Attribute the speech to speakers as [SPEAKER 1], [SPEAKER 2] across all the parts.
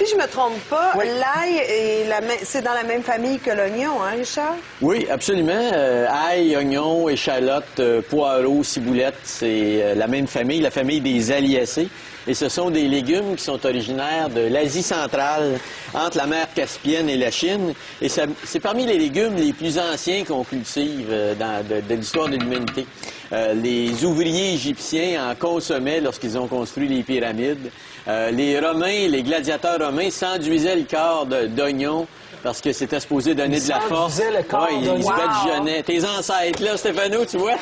[SPEAKER 1] Si je me trompe pas,
[SPEAKER 2] Oui.
[SPEAKER 1] l'ail, c'est dans la même famille que l'oignon, hein, Richard?
[SPEAKER 3] Oui, absolument. Ail, oignon, échalote, poireaux, ciboulette, c'est la même famille, la famille des Aliacées. Et ce sont des légumes qui sont originaires de l'Asie centrale, entre la mer Caspienne et la Chine. Et c'est parmi les légumes les plus anciens qu'on cultive de l'histoire de l'humanité. Les ouvriers égyptiens en consommaient lorsqu'ils ont construit les pyramides. Les Romains, les gladiateurs romains s'enduisaient le corps d'oignons parce que c'était supposé donner de la force.
[SPEAKER 2] Le corps
[SPEAKER 3] Ils se badigeonnaient. Tes ancêtres, là, Stéphano, tu vois?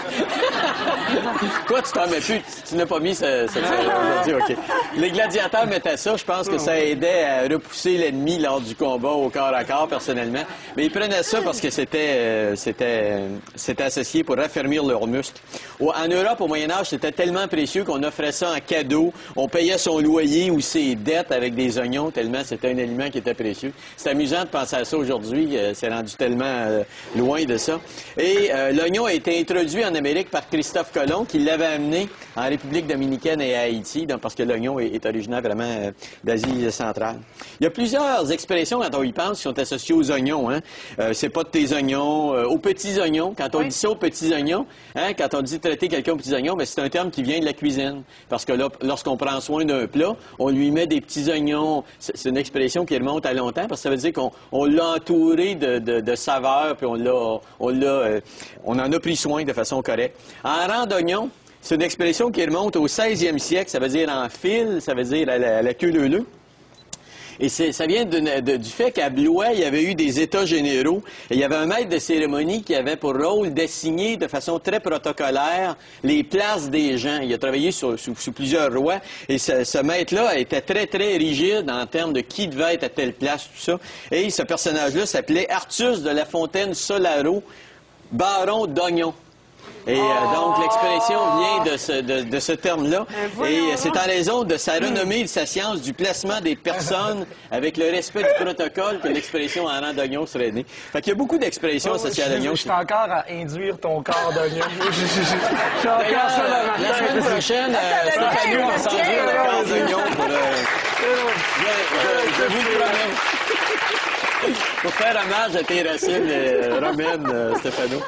[SPEAKER 3] Toi, tu t'en mets plus. Tu n'as pas mis cette aujourd'hui, OK. Les gladiateurs mettaient ça. Je pense que ça aidait à repousser l'ennemi lors du combat au corps à corps, personnellement. Mais ils prenaient ça parce que c'était associé pour raffermir leurs muscles. En Europe, au Moyen-Âge, c'était tellement précieux qu'on offrait ça en cadeau. On payait son loyer ou ses dettes avec des oignons, tellement c'était un aliment qui était précieux. C'est amusant de penser à ça aujourd'hui. C'est rendu tellement loin de ça. Et l'oignon a été introduit en Amérique par Christophe Colomb, qui l'avait amené en République dominicaine et à Haïti, donc, parce que l'oignon est originaire vraiment d'Asie centrale. Il y a plusieurs expressions, quand on y pense, qui sont associées aux oignons. Hein. C'est pas de tes oignons, aux petits oignons. Quand on dit ça aux petits oignons, hein, quand on dit traiter quelqu'un aux petits oignons, c'est un terme qui vient de la cuisine. Parce que là, lorsqu'on prend soin d'un plat, on lui met des petits oignons. C'est une expression qui remonte à longtemps, parce que ça veut dire qu'on l'a entouré de saveurs, puis on en a pris soin de façon correcte. En rang d'oignon, c'est une expression qui remonte au 16e siècle, ça veut dire en fil, ça veut dire à la queue leu-leu. Et ça vient du fait qu'à Blois, il y avait eu des états généraux. Et il y avait un maître de cérémonie qui avait pour rôle d'assigner de façon très protocolaire les places des gens. Il a travaillé sous plusieurs rois. Et ce maître-là était très, très rigide en termes de qui devait être à telle place, tout ça. Et ce personnage-là s'appelait Artus de la Fontaine-Solaro, baron d'Oignon. Et donc, l'expression vient de ce terme-là. Et c'est en raison de sa renommée et de sa science du placement des personnes avec le respect du protocole que l'expression en rang d'oignon serait née. Fait qu'il y a beaucoup d'expressions associées à l'oignon.
[SPEAKER 2] Je suis encore à induire ton corps d'oignon.
[SPEAKER 3] D'ailleurs, la semaine prochaine, Stéphanie va s'enduire le corps d'oignon pour... je vous le promets. Pour faire hommage à tes racines romaines, Stéphano.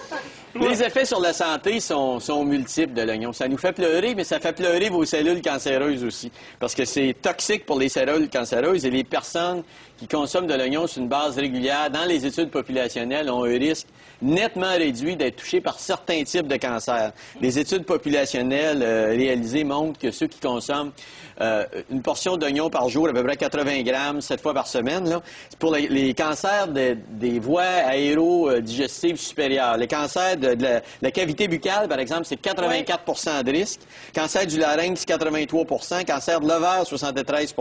[SPEAKER 3] Les effets sur la santé sont multiples de l'oignon. Ça nous fait pleurer, mais ça fait pleurer vos cellules cancéreuses aussi. Parce que c'est toxique pour les cellules cancéreuses et les personnes qui consomment de l'oignon sur une base régulière dans les études populationnelles ont un risque nettement réduit d'être touchés par certains types de cancers. Les études populationnelles réalisées montrent que ceux qui consomment une portion d'oignon par jour, à peu près 80 grammes, 7 fois par semaine, là, pour les cancers des voies aérodigestives supérieures. Les cancers de la cavité buccale, par exemple, c'est 84 de risque. Cancer du larynx, 83 cancer de l'ovaire, 73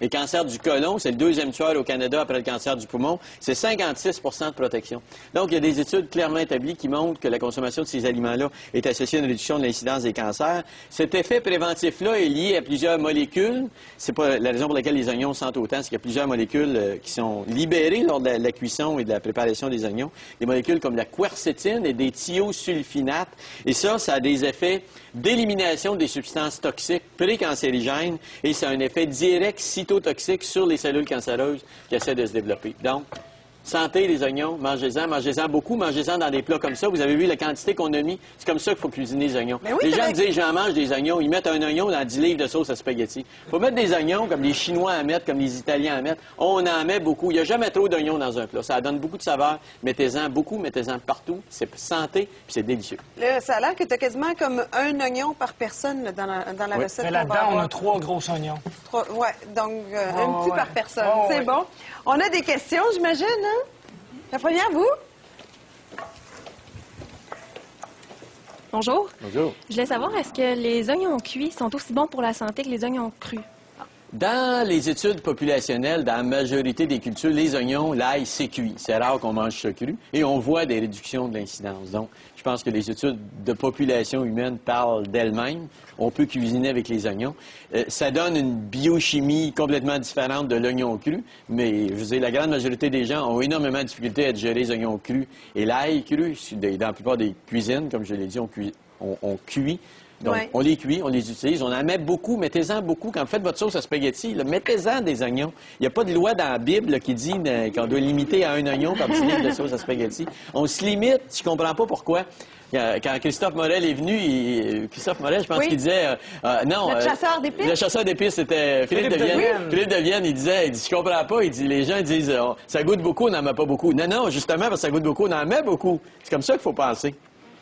[SPEAKER 3] et cancer du côlon, c'est le deuxième tueur au Canada après le cancer du poumon, c'est 56 de protection. Donc, il y a des études clairement établies qui montrent que la consommation de ces aliments-là est associée à une réduction de l'incidence des cancers. Cet effet préventif-là est lié à plusieurs molécules. C'est pas la raison pour laquelle les oignons sentent autant, c'est qu'il y a plusieurs molécules qui sont libérées lors de la cuisson et de la préparation des oignons. Des molécules comme la quercétine et des thiosulfinates. Et ça a des effets d'élimination des substances toxiques précancérigènes et ça a un effet direct cytotoxique sur les cellules cancéreuses qui essaient de se développer. Donc, santé, les oignons, mangez-en beaucoup, mangez-en dans des plats comme ça. Vous avez vu la quantité qu'on a mis? C'est comme ça qu'il faut cuisiner les oignons.
[SPEAKER 1] Oui,
[SPEAKER 3] les gens me disent, j'en mange des oignons. Ils mettent un oignon dans 10 livres de sauce à spaghetti. Il faut mettre des oignons comme les Chinois en mettent, comme les Italiens en mettent. On en met beaucoup. Il n'y a jamais trop d'oignons dans un plat. Ça donne beaucoup de saveur. Mettez-en beaucoup, mettez-en partout. C'est santé, puis c'est délicieux.
[SPEAKER 1] Là, ça a l'air que tu as quasiment comme un oignon par personne là, dans la recette.
[SPEAKER 2] Mais là-dedans, on a 3 gros oignons.
[SPEAKER 1] Oui, donc un petit par personne. C'est bon. On a des questions, j'imagine, hein? La première, vous?
[SPEAKER 4] Bonjour.
[SPEAKER 3] Bonjour.
[SPEAKER 4] Je voulais savoir, est-ce que les oignons cuits sont aussi bons pour la santé que les oignons crus?
[SPEAKER 3] Dans les études populationnelles, dans la majorité des cultures, les oignons, l'ail, c'est cuit. C'est rare qu'on mange ça cru. Et on voit des réductions de l'incidence. Donc, je pense que les études de population humaine parlent d'elles-mêmes. On peut cuisiner avec les oignons. Ça donne une biochimie complètement différente de l'oignon cru. Mais, je veux dire, la grande majorité des gens ont énormément de difficultés à digérer les oignons crus et l'ail cru. Dans la plupart des cuisines, comme je l'ai dit, on cuit Donc,
[SPEAKER 1] Ouais.
[SPEAKER 3] on les cuit, on les utilise, on en met beaucoup, mettez-en beaucoup. Quand vous faites votre sauce à spaghetti, là, mettez-en des oignons. Il n'y a pas de loi dans la Bible là, qui dit qu'on doit limiter à un oignon par 10 litres de sauce à spaghetti. On se limite, je comprends pas pourquoi. Quand Christophe Morel est venu, Christophe Morel, je pense
[SPEAKER 1] Oui.
[SPEAKER 3] qu'il disait... non,
[SPEAKER 1] Le chasseur d'épices?
[SPEAKER 3] Le chasseur d'épices, c'était Philippe de Vienne. Philippe de Vienne, il dit, je comprends pas, il dit, les gens disent, ça goûte beaucoup, on n'en met pas beaucoup. Non, justement, parce que ça goûte beaucoup, on en met beaucoup. C'est comme ça qu'il faut penser.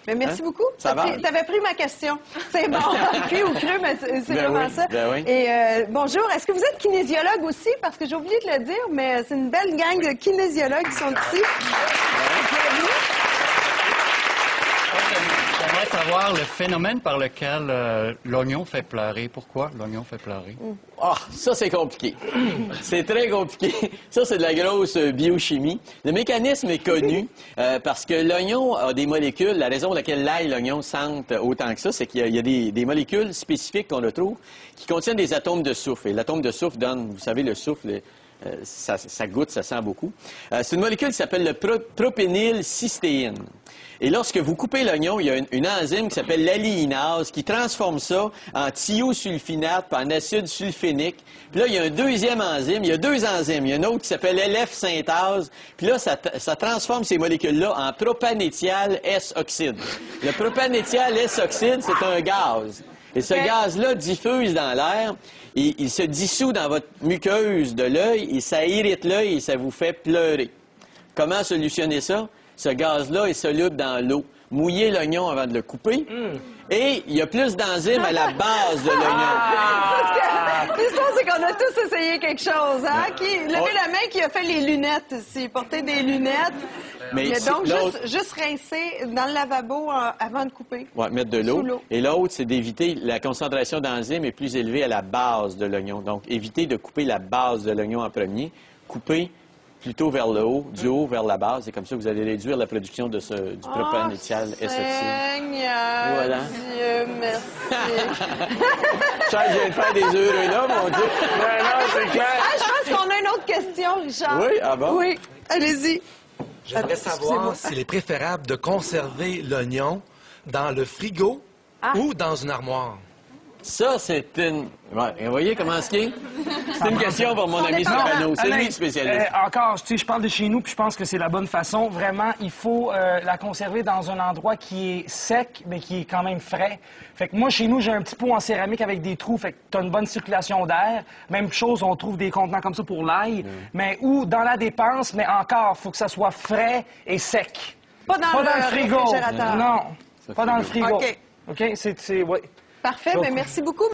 [SPEAKER 1] Mais merci beaucoup.
[SPEAKER 3] Ça va?
[SPEAKER 1] T'avais pris ma question. C'est bon, cuit ou cru, mais c'est
[SPEAKER 3] Ben
[SPEAKER 1] vraiment
[SPEAKER 3] oui,
[SPEAKER 1] ça.
[SPEAKER 3] ben oui.
[SPEAKER 1] Et bonjour, est-ce que vous êtes kinésiologue aussi? Parce que j'ai oublié de le dire, mais c'est une belle gang de kinésiologues qui sont ici. Bienvenue.
[SPEAKER 5] J'aimerais savoir le phénomène par lequel l'oignon fait pleurer. Pourquoi l'oignon fait pleurer?
[SPEAKER 3] Ah, ça, c'est compliqué. C'est très compliqué. Ça, c'est de la grosse biochimie. Le mécanisme est connu parce que l'oignon a des molécules. La raison pour laquelle l'ail et l'oignon sentent autant que ça, c'est qu'il y a des molécules spécifiques qu'on retrouve qui contiennent des atomes de soufre. Et l'atome de soufre donne, vous savez, le soufre, ça goûte, ça sent beaucoup. C'est une molécule qui s'appelle le propénylcystéine. Et lorsque vous coupez l'oignon, il y a une enzyme qui s'appelle l'alliinase qui transforme ça en thiosulfinate puis en acide sulfénique. Puis là, il y a un deuxième enzyme. Il y a deux enzymes. Il y a une autre qui s'appelle LF-synthase. Puis là, ça transforme ces molécules-là en propanéthial S-oxyde. Le propanéthial S-oxyde, c'est un gaz. Et ce gaz-là diffuse dans l'air. Et il se dissout dans votre muqueuse de l'œil et ça irrite l'œil et ça vous fait pleurer. Comment solutionner ça? Ce gaz-là est soluble dans l'eau. Mouillez l'oignon avant de le couper. Et il y a plus d'enzymes à la base de l'oignon.
[SPEAKER 1] L'histoire, c'est qu'on a tous essayé quelque chose. Hein? Levez la main qui a fait les lunettes ici. Porter des lunettes.
[SPEAKER 3] Mais
[SPEAKER 1] Donc,
[SPEAKER 3] l'autre-
[SPEAKER 1] juste rincer dans le lavabo avant de couper.
[SPEAKER 3] Ouais, mettre de
[SPEAKER 1] Sous
[SPEAKER 3] l'eau.
[SPEAKER 1] l'eau.
[SPEAKER 3] Et l'autre, c'est d'éviter la concentration d'enzymes est plus élevée à la base de l'oignon. Donc, évitez de couper la base de l'oignon en premier. Coupez plutôt vers le haut, du haut vers la base. C'est comme ça que vous allez réduire la production de du propanéthial S-oxyde.
[SPEAKER 1] Seigneur,
[SPEAKER 3] Voilà.
[SPEAKER 1] Dieu, merci.
[SPEAKER 3] Charles, je viens de faire des heureux là, mon Dieu.
[SPEAKER 2] Ben non, c'est clair.
[SPEAKER 1] Ah, je pense qu'on a une autre question, Richard.
[SPEAKER 3] Oui, ah bon?
[SPEAKER 1] Oui, allez-y.
[SPEAKER 6] J'aimerais
[SPEAKER 1] Excusez-moi.
[SPEAKER 6] savoir s'il est préférable de conserver l'oignon dans le frigo ou dans une armoire.
[SPEAKER 3] Ça, c'est une... Ouais, vous voyez comment c'est? C'est une question pour mon ami
[SPEAKER 1] dépend.
[SPEAKER 3] Stéphano. C'est lui
[SPEAKER 2] Alain,
[SPEAKER 3] le spécialiste.
[SPEAKER 2] Encore, tu sais, je parle de chez nous, puis je pense que c'est la bonne façon. Vraiment, il faut la conserver dans un endroit qui est sec, mais qui est quand même frais. Fait que moi, chez nous, j'ai un petit pot en céramique avec des trous, fait que tu as une bonne circulation d'air. Même chose, on trouve des contenants comme ça pour l'ail, mais ou dans la dépense, mais encore, il faut que ça soit frais et sec.
[SPEAKER 1] Pas dans le
[SPEAKER 2] frigo.
[SPEAKER 1] réfrigérateur.
[SPEAKER 2] Non, pas dans le frigo.
[SPEAKER 1] OK.
[SPEAKER 2] OK? C'est ouais.
[SPEAKER 1] Parfait, mais merci beaucoup.